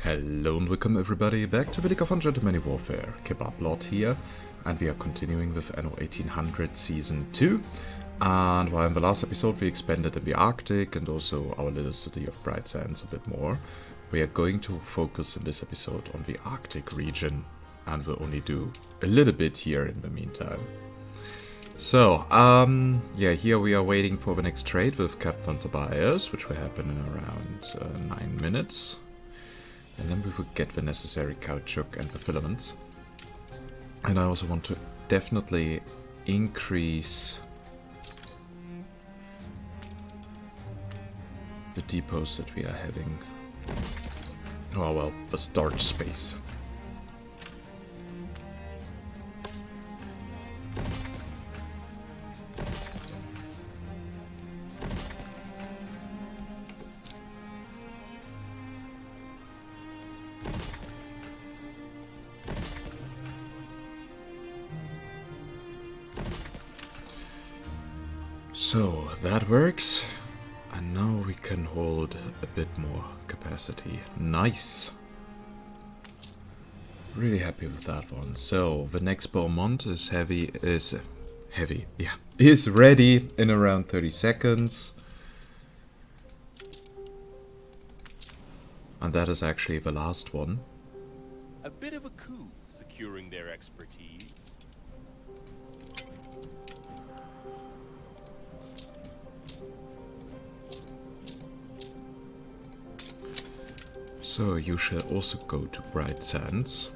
Hello and welcome everybody back to the League of Ungentlemanly Warfare. Kebablord here, and we are continuing with Anno 1800 Season 2. And while in the last episode we expanded in the Arctic and also our little city of Bright Sands a bit more, we are going to focus in this episode on the Arctic region, and we'll only do a little bit here in the meantime. So, here we are waiting for the next trade with Captain Tobias, which will happen in around 9 minutes. And then we will get the necessary caoutchouc and the filaments. And I also want to definitely increase the depots that we are having. Oh well, the storage space. So that works, and now we can hold a bit more capacity. Nice! Really happy with that one. So the next Beaumont is is ready in around 30 seconds. And that is actually the last one. A bit of a coup securing their expertise. So you shall also go to Bright Sands.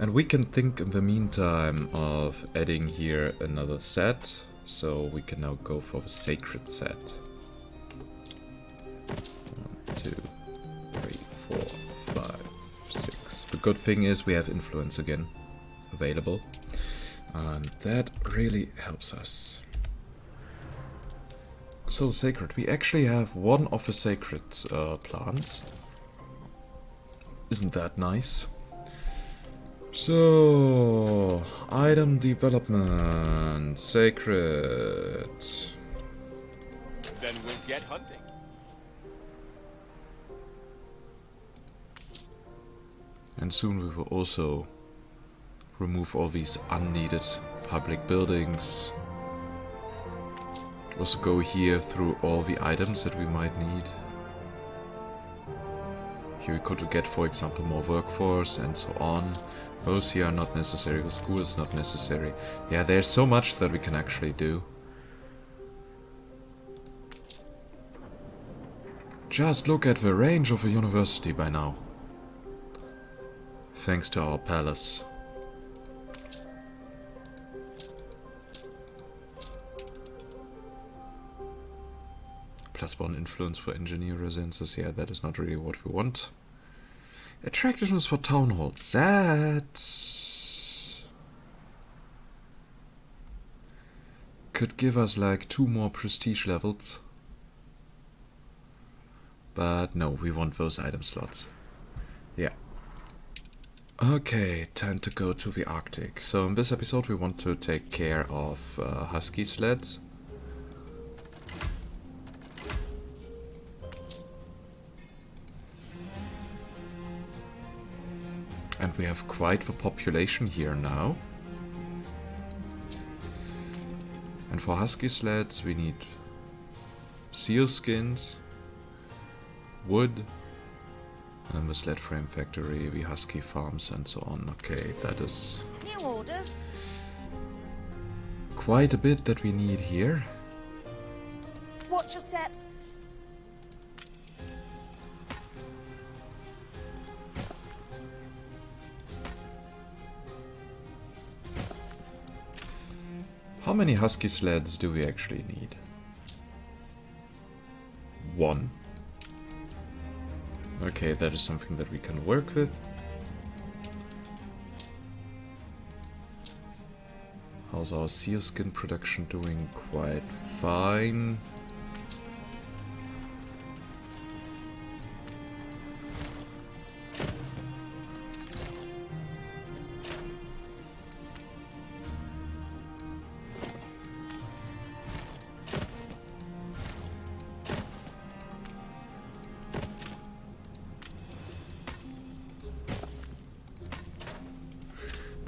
And we can think in the meantime of adding here another set. So we can now go for the sacred set. 1, 2, 3, 4, 5, 6. The good thing is we have influence again available. And that really helps us. So sacred, we actually have one of the sacred plants. Isn't that nice? So, item development, sacred. Then we'll get hunting. And soon we will also remove all these unneeded public buildings. Also go here through all the items that we might need. Here we could get, for example, more workforce and so on. Those here are not necessary, the school is not necessary. Yeah, there's so much that we can actually do. Just look at the range of a university by now. Thanks to our palace. +1 influence for engineer residences. Yeah, that is not really what we want. Attractiveness for town halls. That could give us like 2 more prestige levels. But no, we want those item slots. Yeah. Okay, time to go to the Arctic. So in this episode we want to take care of Husky sleds. And we have quite the population here now. And for Husky sleds we need seal skins, wood, and the sled frame factory, the Husky farms and so on. Okay, that is new orders. Quite a bit that we need here. Watch your step. How many Husky sleds do we actually need? 1. Okay, that is something that we can work with. How's our sealskin production doing? Quite fine.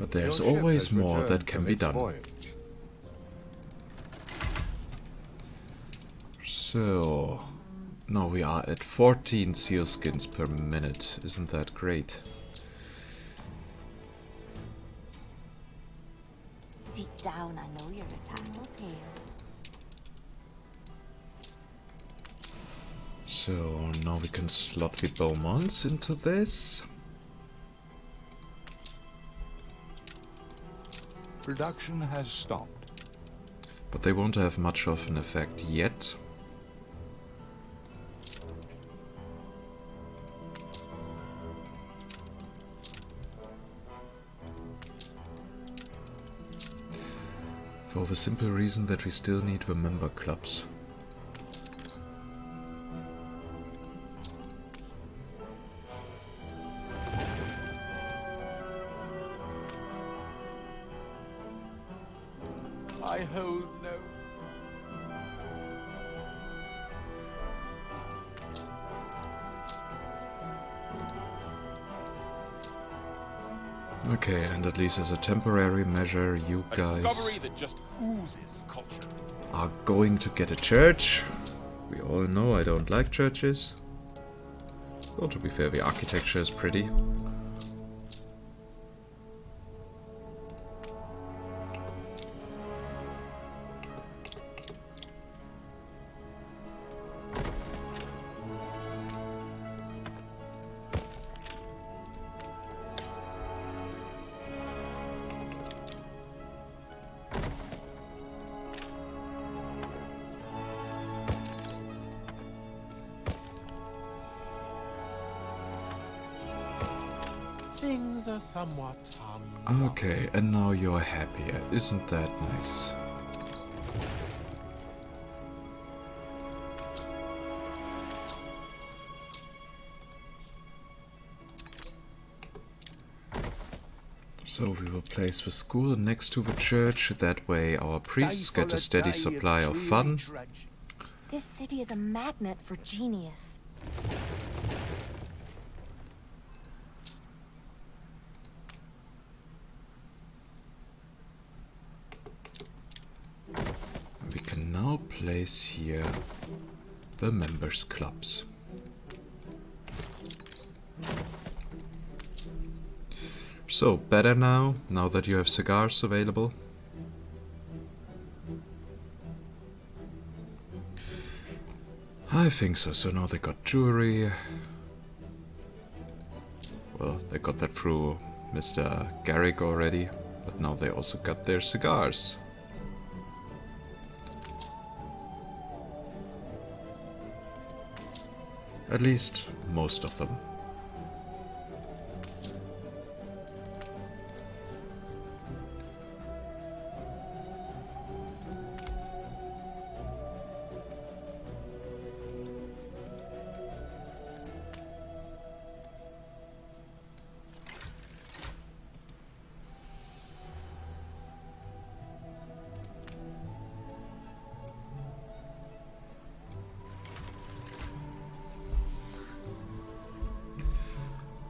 But there's Your ship always has more returned that can from be its done. voyage. So, now we are at 14 seal skins per minute. Isn't that great? Deep down, I know you're a tattletale. So, now we can slot the Beaumonts into this. Production has stopped. But they won't have much of an effect yet. For the simple reason that we still need the member clubs. I hold no. Okay, and at least as a temporary measure, you A guys discovery that just oozes culture. are going to get a church. We all know I don't like churches. Well, to be fair, the architecture is pretty. Things are somewhat, Okay, and now you're happier. Isn't that nice? So we will place the school next to the church. That way our priests get a steady supply of fun. This city is a magnet for genius. We can now place here the members' clubs. So, better now that you have cigars available? I think so. So now they got jewelry. Well, they got that through Mr. Garrick already, but now they also got their cigars. At least most of them.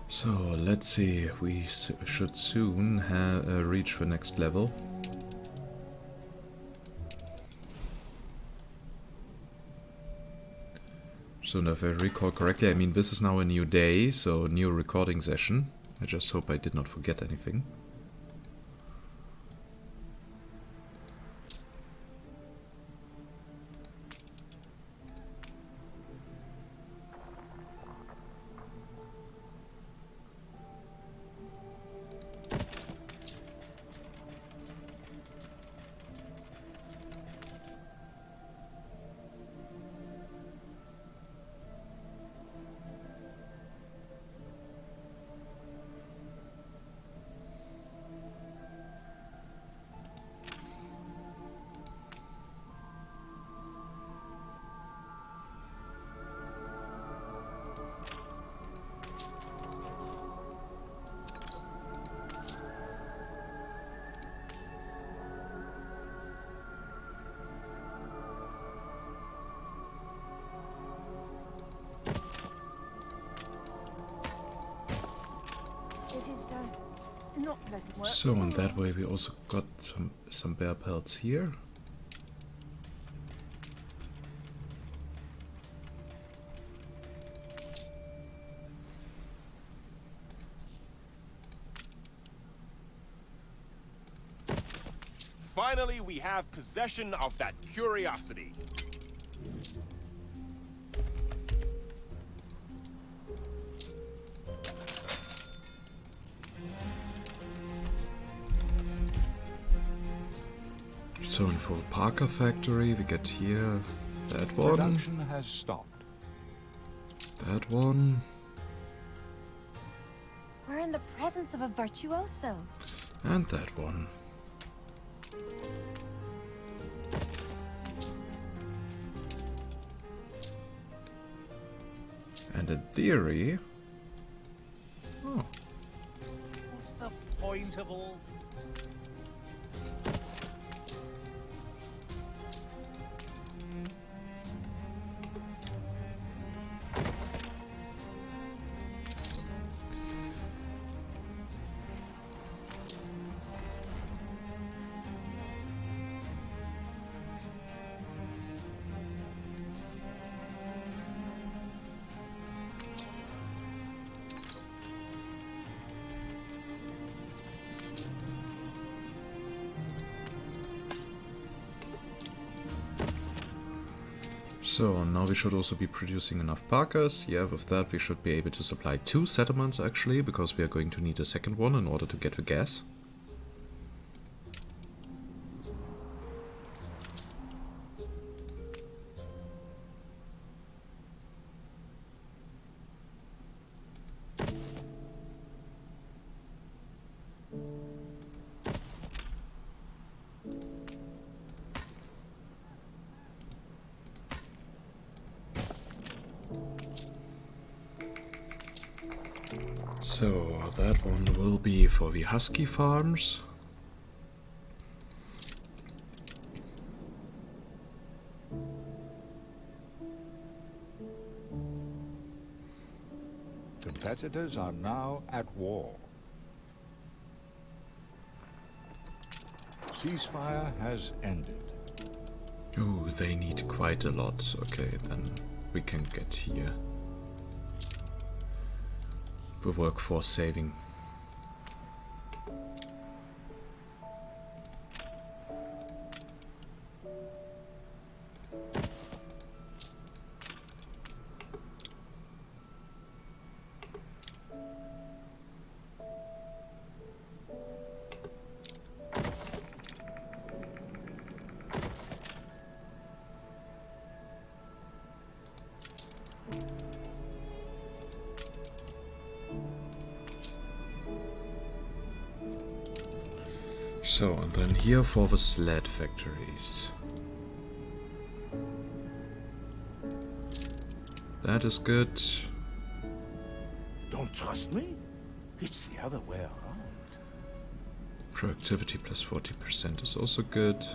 So let's see, we should soon reach the next level. So if I recall correctly, I mean this is now a new day, so new recording session. I just hope I did not forget anything. Not pleasant work. So in that way we also got some bear pelts here. Finally, we have possession of that curiosity. So in for Parker factory we get here that one, Production has stopped. that one, We're in the presence of a virtuoso. and that one. And in theory... Oh, What's the point of all? so now we should also be producing enough Parkers. Yeah, with that we should be able to supply 2 settlements actually, because we are going to need a second one in order to get the gas. So that one will be for the Husky farms. Competitors are now at war. Ceasefire has ended. Ooh, they need quite a lot. Okay, then we can get here. The workforce saving. So, and then here for the sled factories. That is good. Don't trust me? It's the other way around. Productivity plus 40% is also good.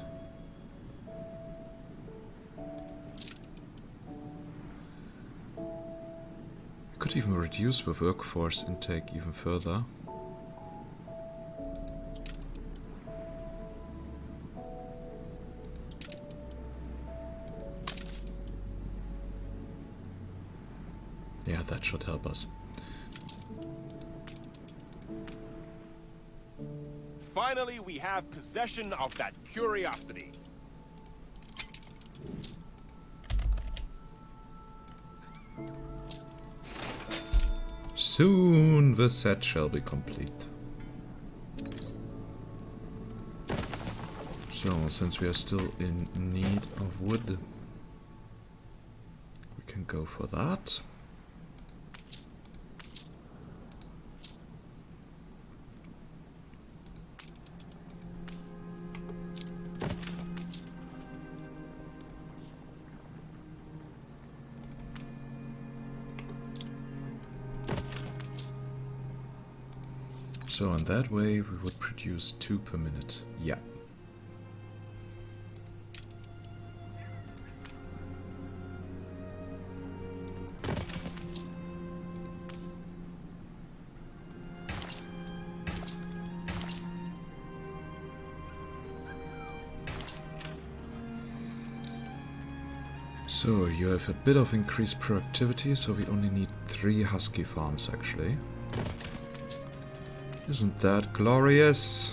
Could even reduce the workforce intake even further. Yeah, that should help us. Finally, we have possession of that curiosity. Soon the set shall be complete. So, since we are still in need of wood, we can go for that. So in that way we would produce 2 per minute. Yeah. So, you have a bit of increased productivity, so we only need 3 Husky farms actually. Isn't that glorious?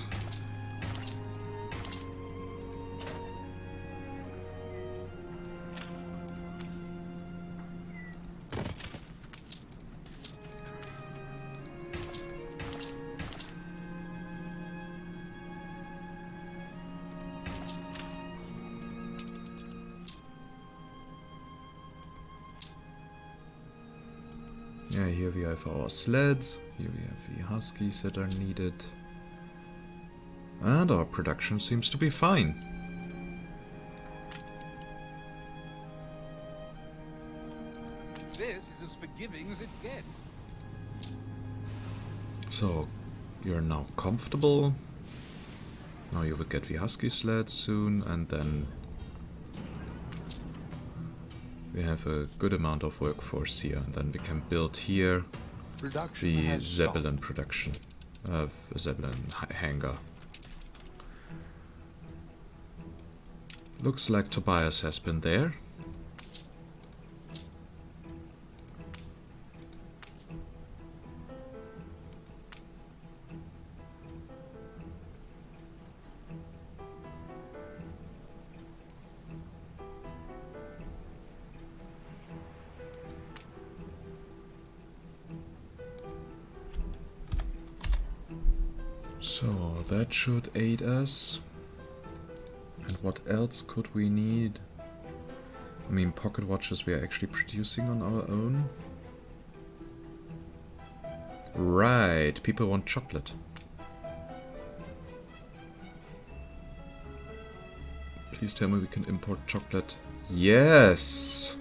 Yeah, here we have our sleds, here we have the Huskies that are needed. And our production seems to be fine. This is as forgiving as it gets. So, you're now comfortable. Now you will get the Husky sled soon, and then we have a good amount of workforce here, and then we can build here Production the has Zeppelin production, Zeppelin hangar. Looks like Tobias has been there. So that should aid us. And what else could we need? I mean, pocket watches we are actually producing on our own. Right, people want chocolate. Please tell me we can import chocolate. Yes!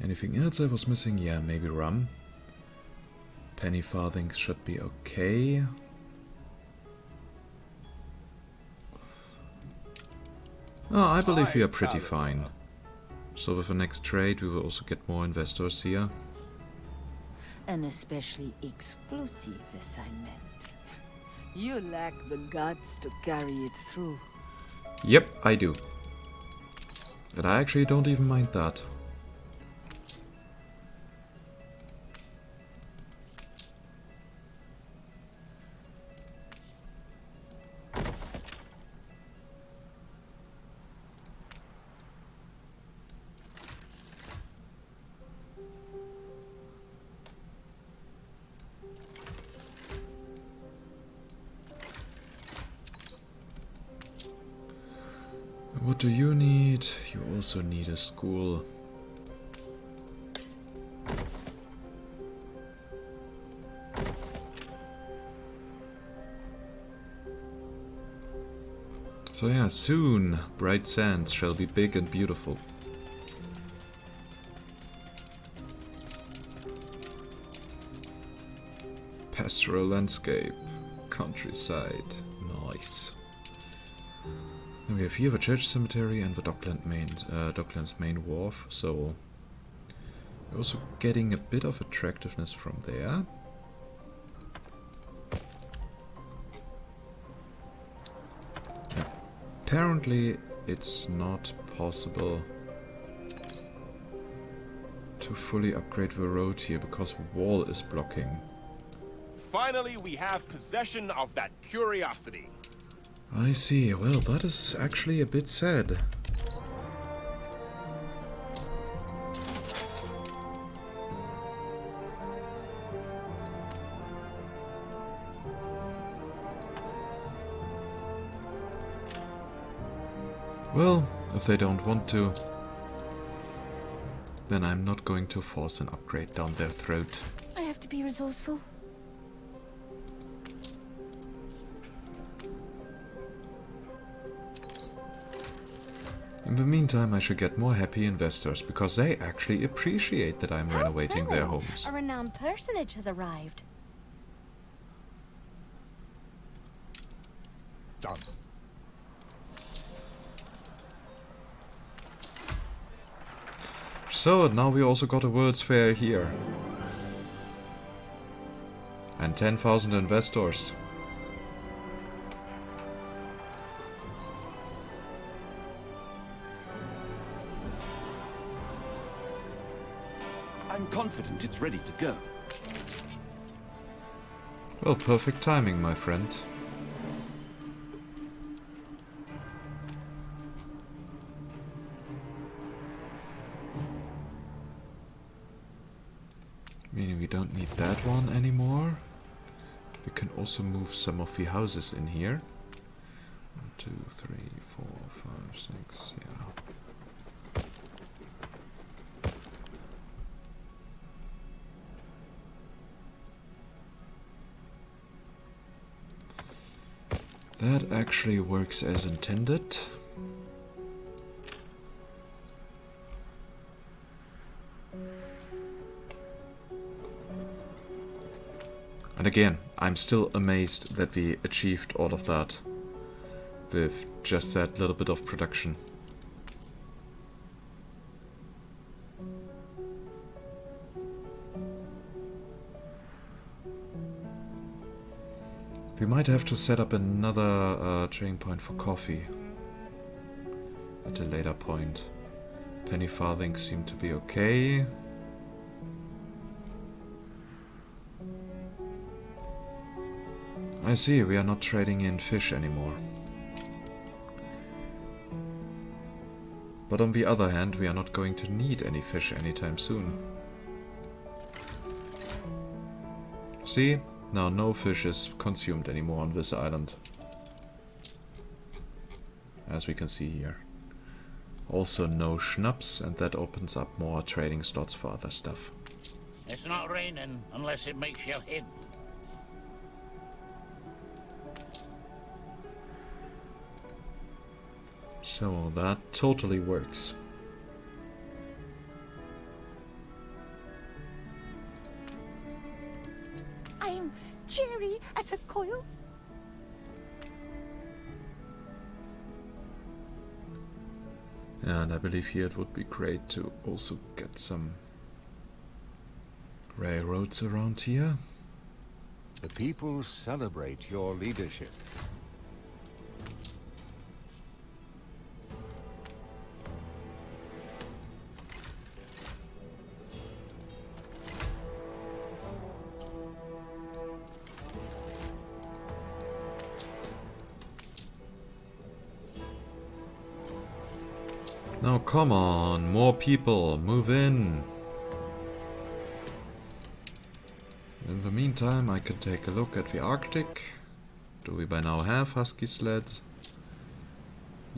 Anything else I was missing? Yeah, maybe rum. Penny farthings should be okay. Oh, I believe we are pretty fine. So with the next trade we will also get more investors here. An especially exclusive assignment. You lack the guts to carry it through. Yep, I do. And I actually don't even mind that. What do you need? You also need a school. So yeah, soon Bright Sands shall be big and beautiful. Pastoral landscape, countryside, nice. And we have here the church cemetery and the Dockland's main wharf, so we're also getting a bit of attractiveness from there. Apparently it's not possible to fully upgrade the road here because the wall is blocking. Finally, we have possession of that curiosity. I see. Well, that is actually a bit sad. Well, if they don't want to, then I'm not going to force an upgrade down their throat. I have to be resourceful. In the meantime, I should get more happy investors, because they actually appreciate that I'm renovating their homes. A renowned personage has arrived. done. So, now we also got a World's Fair here. And 10,000 investors. I'm confident it's ready to go. Well, perfect timing, my friend. Meaning we don't need that one anymore. We can also move some of the houses in here. 1, 2, 3, 4, 5, 6, yeah. That actually works as intended. And again, I'm still amazed that we achieved all of that with just that little bit of production. We might have to set up another trading point for coffee at a later point. Penny farthings seem to be okay. I see, we are not trading in fish anymore. But on the other hand, we are not going to need any fish anytime soon. See? Now no fish is consumed anymore on this island. As we can see here. Also no schnapps, and that opens up more trading slots for other stuff. It's not raining unless it makes your head. So that totally works. I'm cherry as a coils. And I believe here it would be great to also get some railroads around here. The people celebrate your leadership. Now come on, more people, move in. In the meantime, I can take a look at the Arctic. Do we by now have Husky sleds?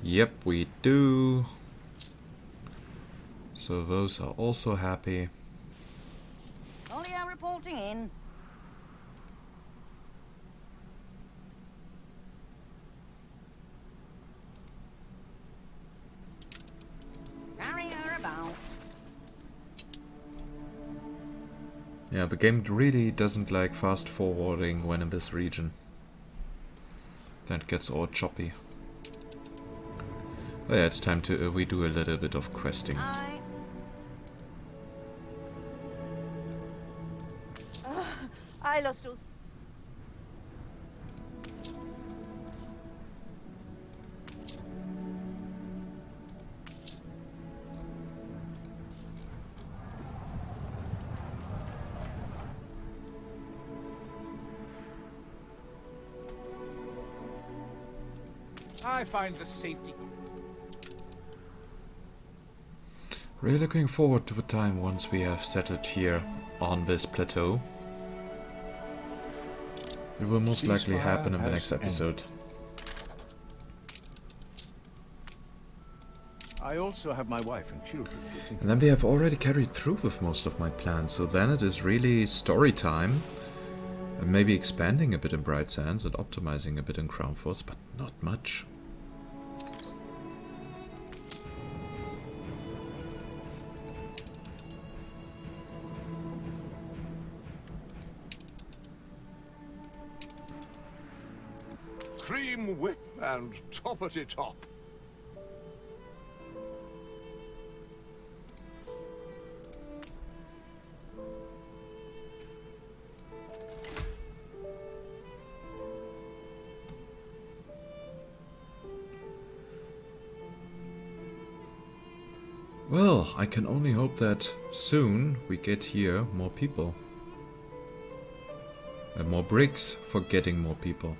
Yep, we do. So those are also happy. Only are reporting in. Carry her about. Yeah, the game really doesn't like fast forwarding when in this region. That gets all choppy. Oh yeah, it's time to we do a little bit of questing. I lost all. I find the safety. Really looking forward to the time once we have settled here on this plateau. It will most likely happen in the next episode. I also have my wife and children. And then we have already carried through with most of my plans, so then it is really story time. And maybe expanding a bit in Bright Sands and optimizing a bit in Crown Force, but not much. Cream whip and toppity top. Well, I can only hope that soon we get here more people. And more bricks for getting more people.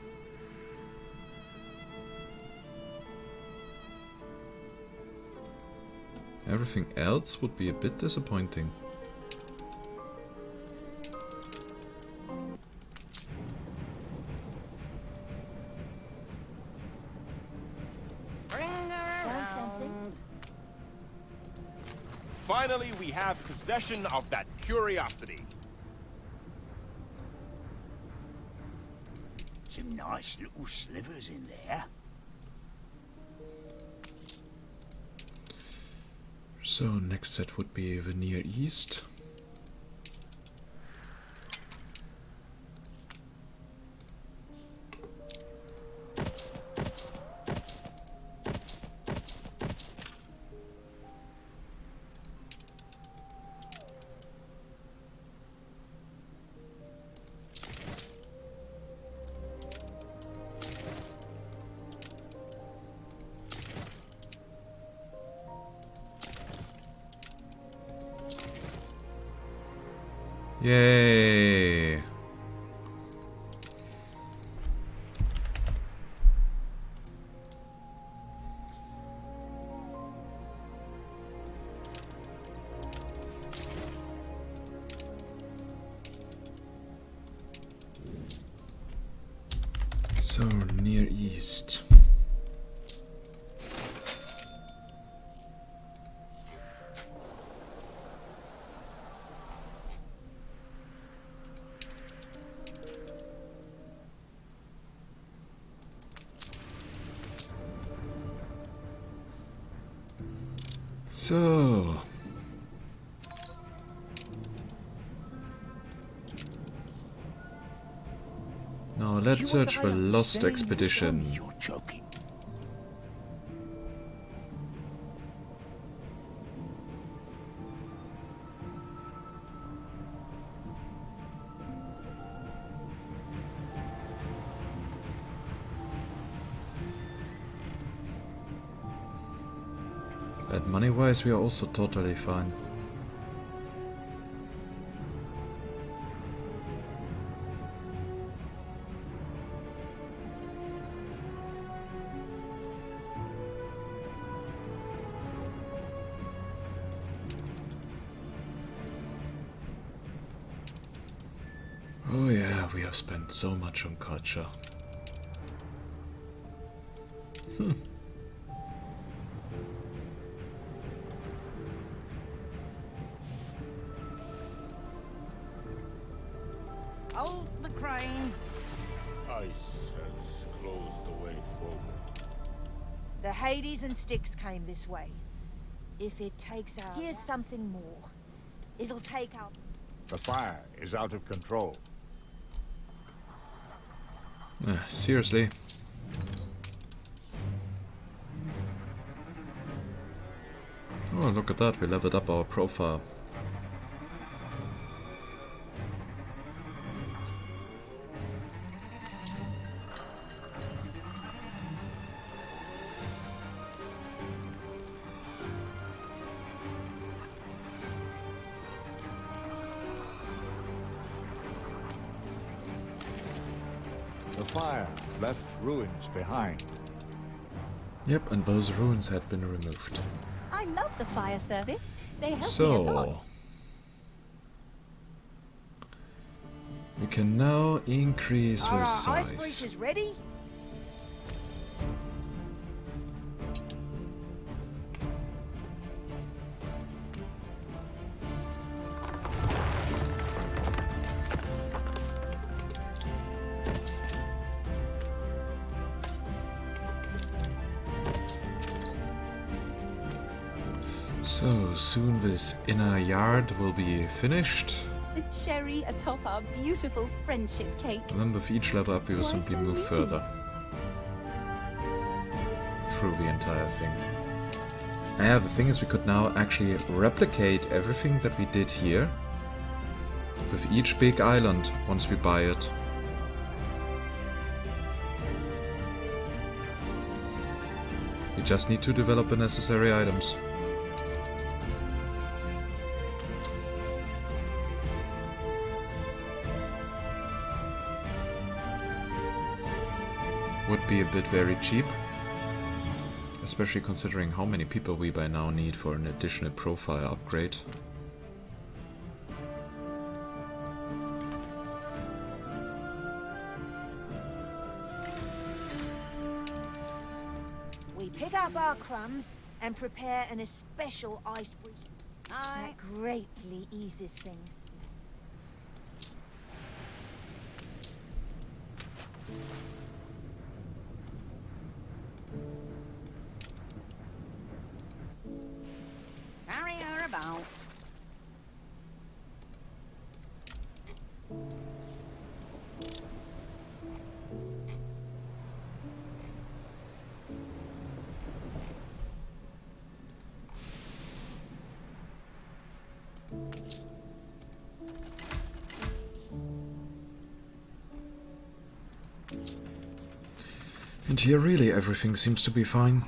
Everything else would be a bit disappointing. Bring her Found something? around. Finally, we have possession of that curiosity. Some nice little slivers in there. So next set would be the Near East. Yay! So, Near East. So, now let's search the Lost Expedition. You're joking. But money-wise, we are also totally fine. Oh yeah, we have spent so much on culture. Hold the crane. Ice has closed the way forward. The Hades and Styx came this way. If it takes out... Here's something more. It'll take out... The fire is out of control. Seriously? Oh, look at that, we leveled up our profile. The fire left ruins behind. Yep, and those ruins had been removed. I love the fire service. They help me a So, lot. we can now increase Are the our ice size. breaches ready? So, soon this inner yard will be finished. The cherry atop our beautiful friendship cake. And then with each level up we will Why simply so move new? further through the entire thing. Yeah, the thing is we could now actually replicate everything that we did here with each big island once we buy it. We just need to develop the necessary items. would be a bit very cheap. Especially considering how many people we by now need for an additional profile upgrade. We pick up our crumbs and prepare an especial ice brief. That greatly eases things. Carry her about. And here really everything seems to be fine.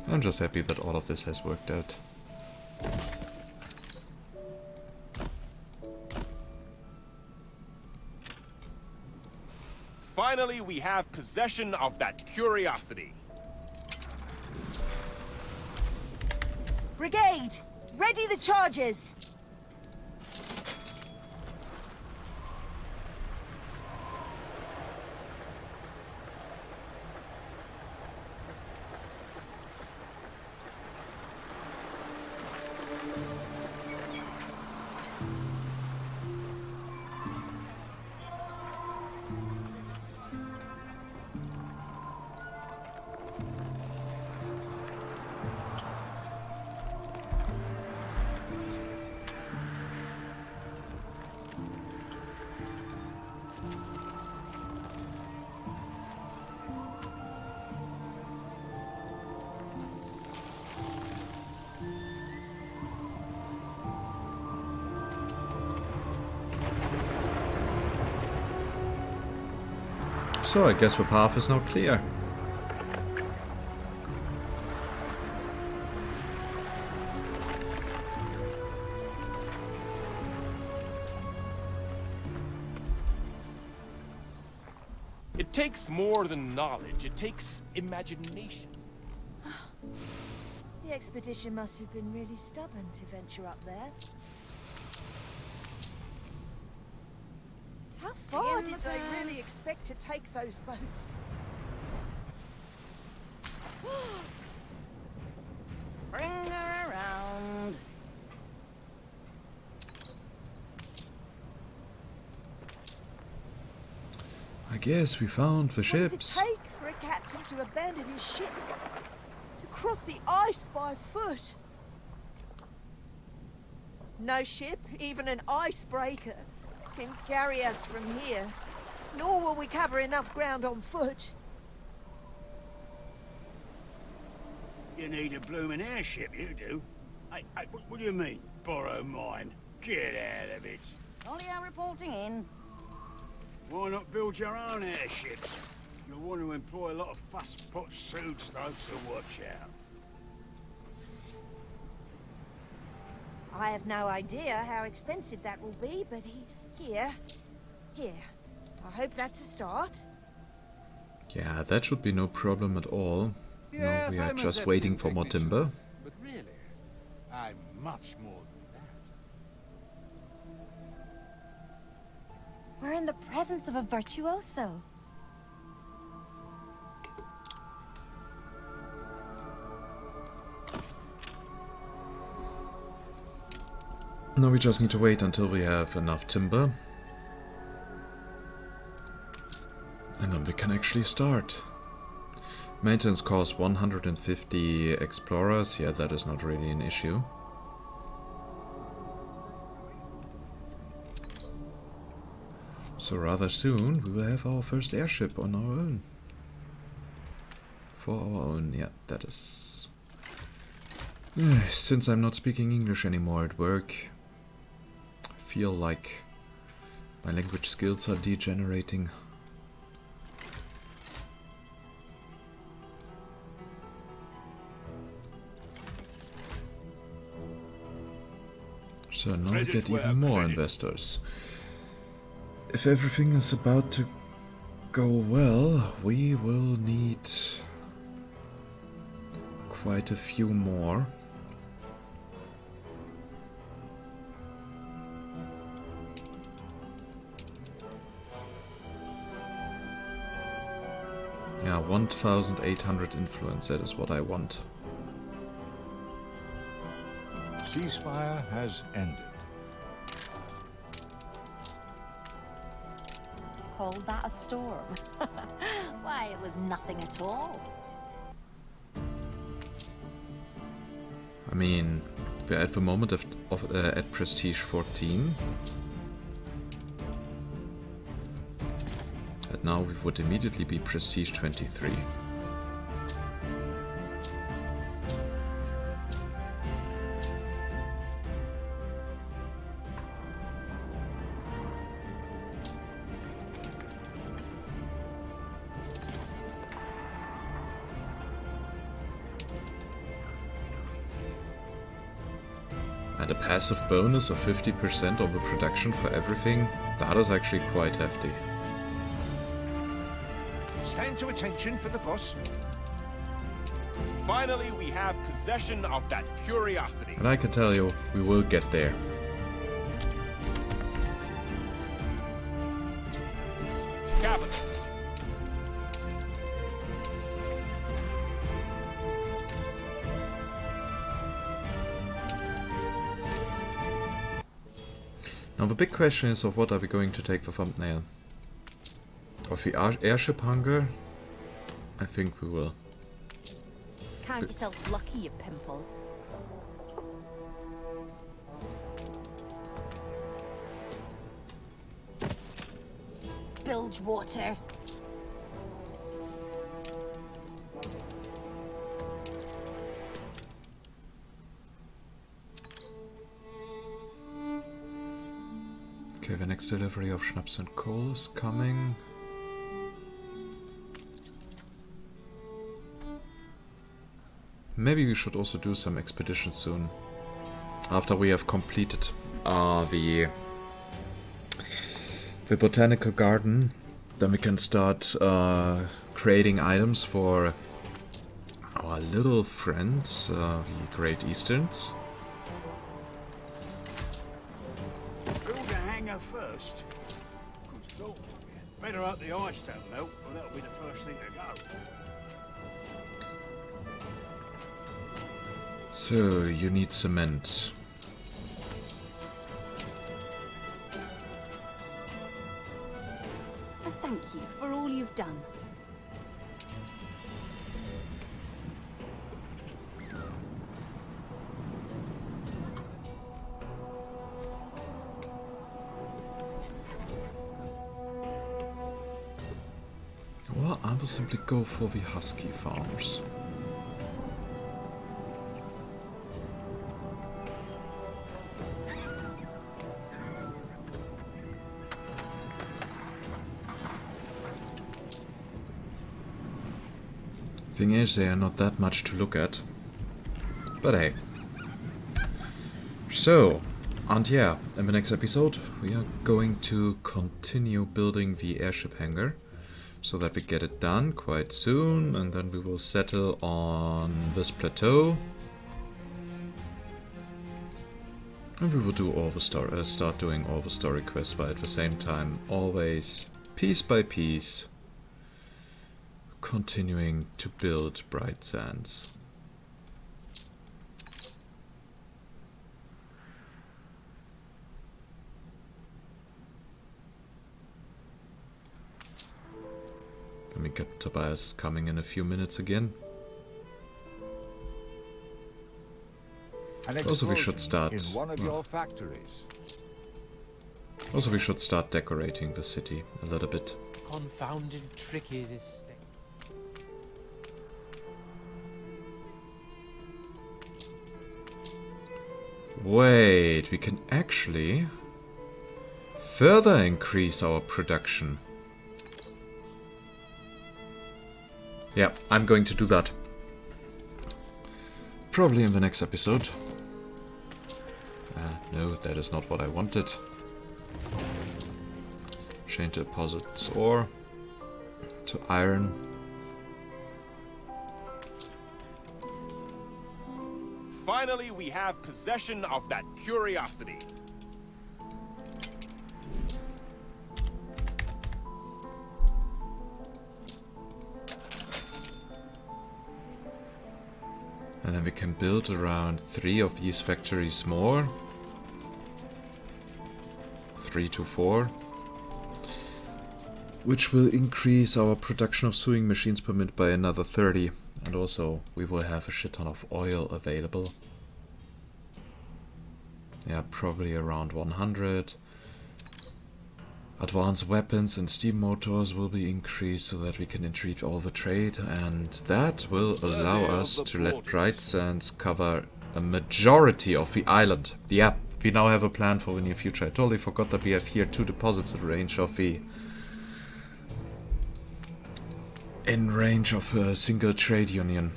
I'm just happy that all of this has worked out. Finally, we have possession of that curiosity. Brigade! Ready the charges! So I guess the path is now clear. It takes more than knowledge, it takes imagination. The expedition must have been really stubborn to venture up there. How far did they really expect to take those boats? Bring her around. I guess we found the What ships. does it take for a captain to abandon his ship? To cross the ice by foot? No ship, even an icebreaker, can carry us from here. Nor will we cover enough ground on foot. You need a blooming airship, you do. Hey, what do you mean, borrow mine? Get out of it. Ollie reporting in. Why not build your own airships? You'll want to employ a lot of fuss-pot suits, though, so watch out. I have no idea how expensive that will be, but here. I hope that's a start. Yeah, that should be no problem at all. No, we are just waiting for more timber. But really, I'm much more than that. We're in the presence of a virtuoso. Now we just need to wait until we have enough timber. And then we can actually start. Maintenance costs 150 explorers. Yeah, that is not really an issue. So rather soon we will have our first airship on our own. For our own, yeah, that is... Since I'm not speaking English anymore at work, I feel like my language skills are degenerating. So now we get even more investors. If everything is about to go well, we will need quite a few more. Yeah, 1,800 influence, that is what I want. Ceasefire has ended. Called that a storm? Why, it was nothing at all. I mean, we're at the moment at Prestige 14. And now we would immediately be Prestige 23. And a passive bonus of 50% on the production for everything, that is actually quite hefty. Stand to attention for the boss. Finally, we have possession of that curiosity. And I can tell you, we will get there. Cabinet. Now the big question is, of what are we going to take for thumbnail? Of the airship hunger? I think we will. Count yourself lucky, you pimple. Bilge water. Okay, the next delivery of schnapps and coal is coming. Maybe we should also do some expeditions soon. After we have completed the botanical garden, then we can start creating items for our little friends, the Great Easterns. Build a hangar first. Good thought. Better up the ice don't melt, or that'll be the first thing to go. So, you need cement. Thank you for all you've done. Well, I will simply go for the Husky farms. Thing is, they are not that much to look at. But hey. So, and yeah, in the next episode we are going to continue building the airship hangar so that we get it done quite soon, and then we will settle on this plateau. And we will do all the start doing all the story quests, but at the same time, always piece by piece, continuing to build Bright Sands. I mean, Captain Tobias is coming in a few minutes again. Also, we should start. In one of your factories. Also, we should start decorating the city a little bit. Confounded tricky, this thing. Wait, we can actually further increase our production. Yeah, I'm going to do that. Probably in the next episode. No, that is not what I wanted. Change deposits ore to iron. Finally, we have possession of that curiosity. And then we can build around 3 of these factories more. 3 to 4. Which will increase our production of sewing machines per minute by another 30. And also, we will have a shit ton of oil available. Yeah, probably around 100. Advanced weapons and steam motors will be increased so that we can entreat all the trade, and that will allow us to let Bright Sands cover a majority of the island. Yeah, we now have a plan for the near future. I totally forgot that we have here 2 deposits in range of a single trade union.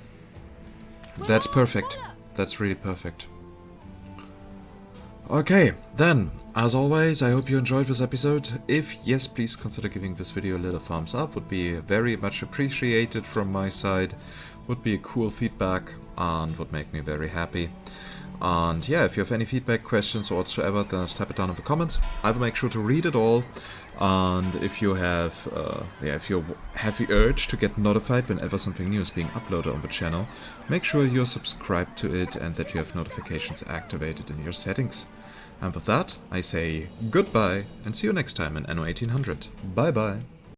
That's perfect. That's really perfect. Okay, then, as always, I hope you enjoyed this episode. If yes, please consider giving this video a little thumbs up. Would be very much appreciated from my side. Would be a cool feedback and would make me very happy. And yeah, if you have any feedback, questions or whatsoever, then just type it down in the comments. I will make sure to read it all. And if you have, if you have the urge to get notified whenever something new is being uploaded on the channel, make sure you're subscribed to it and that you have notifications activated in your settings. And with that, I say goodbye and see you next time in Anno 1800. Bye bye.